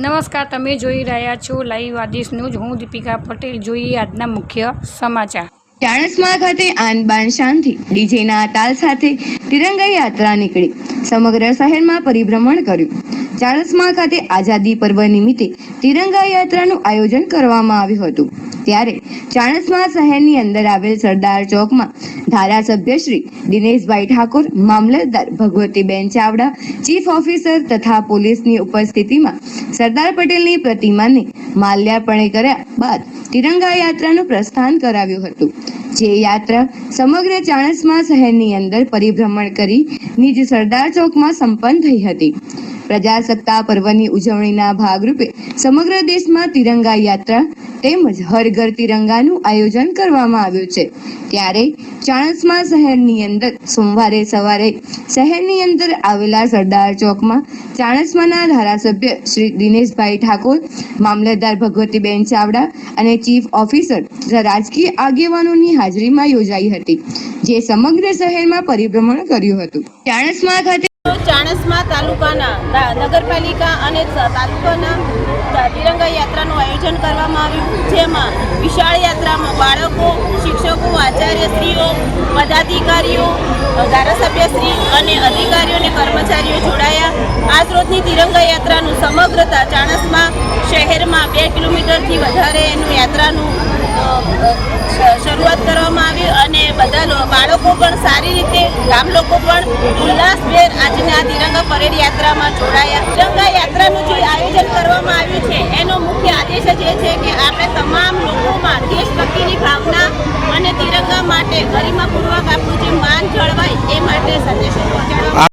નમસ્કાર, તમે જોઈ રહ્યા છો લાઈવ આદેશ ન્યૂઝ। હું દીપિકા પટેલ। જોઈએ આજના મુખ્ય સમાચાર। ચાણસ્મા ખાતે આન બાન શાનથી ડીજેના તાલ સાથે તિરંગા યાત્રા નીકળી સમગ્ર શહેરમાં પરિભ્રમણ કર્યું। ચાણસ્મા ખાતે આઝાદી પર્વ નિમિત્તે તિરંગા યાત્રાનું આયોજન કરવામાં આવ્યું હતું। ત્યારે ચાણસ્મા શહેરની અંદર આવેલ સરદાર ચોકમાં ધારાસભ્ય શ્રી દિનેશભાઈ ઠાકોર, મામલતદાર ભગવતીબેન ચાવડા, ચીફ ઓફિસર તથા પોલીસની ઉપસ્થિતિમાં સરદાર પટેલની પ્રતિમાને માલ્યાર્પણ કર્યા બાદ તિરંગા યાત્રાનું પ્રસ્થાન કરાવ્યું હતું। જે યાત્રા સમગ્ર ચાણસ્મા શહેરની અંદર પરિભ્રમણ કરી નિજ સરદાર ચોકમાં સંપન્ન થઈ હતી। પ્રજાસત્તાક પર્વની ઉજવણીના ભાગરૂપે સમગ્ર દેશમાં તિરંગા યાત્રા તેમજ હર ઘર તિરંગાનું આયોજન કરવામાં આવ્યું છે। ત્યારે ચાણસ્મા શહેરની અંદર સોમવારે સવારે શહેરની અંદર આવેલા સરદાર ચોકમાં ચાણસ્માના ધારાસભ્ય શ્રી દિનેશભાઈ ઠાકોર, મામલતદાર ભગવતીબેન ચાવડા અને ચીફ ઓફિસર તથા રાજકીય આગેવાનોની હાજરીમાં યોજાઈ હતી, જે સમગ્ર શહેરમાં પરિભ્રમણ કર્યું હતું। ચાણસ્મા ખાતે ચાણસ્મા તાલુકાના નગરપાલિકા અને તાલુકાના તિરંગા યાત્રાનું આયોજન કરવામાં આવ્યું, જેમાં વિશાળ યાત્રામાં બાળકો, શિક્ષકો, આચાર્યશ્રીઓ, પદાધિકારીઓ, ધારાસભ્યશ્રી અને અધિકારીઓ અને કર્મચારીઓ જોડાયા। આજ રોજની તિરંગા યાત્રાનું સમગ્ર ચાણસ્મા શહેરમાં 2 કિલોમીટરથી વધારે એનું યાત્રાનું શરૂઆત કરવામાં આવી અને બધા બાળકો પણ સારી રીતે, ગામ લોકો પણ ઉલ્લાસભેર આજના તિરંગા પરેડ યાત્રામાં જોડાયા। તિરંગા યાત્રાનું જે આયોજન કરવામાં આવ્યું છે એનો મુખ્ય આદેશ જ એ છે કે આપણે તમામ લોકોમાં દેશભક્તિની ભાવના અને તિરંગા માટે ગરિમાપૂર્વક આપણું જે માન જળવાય એ માટે સંદેશો પહોંચાડવા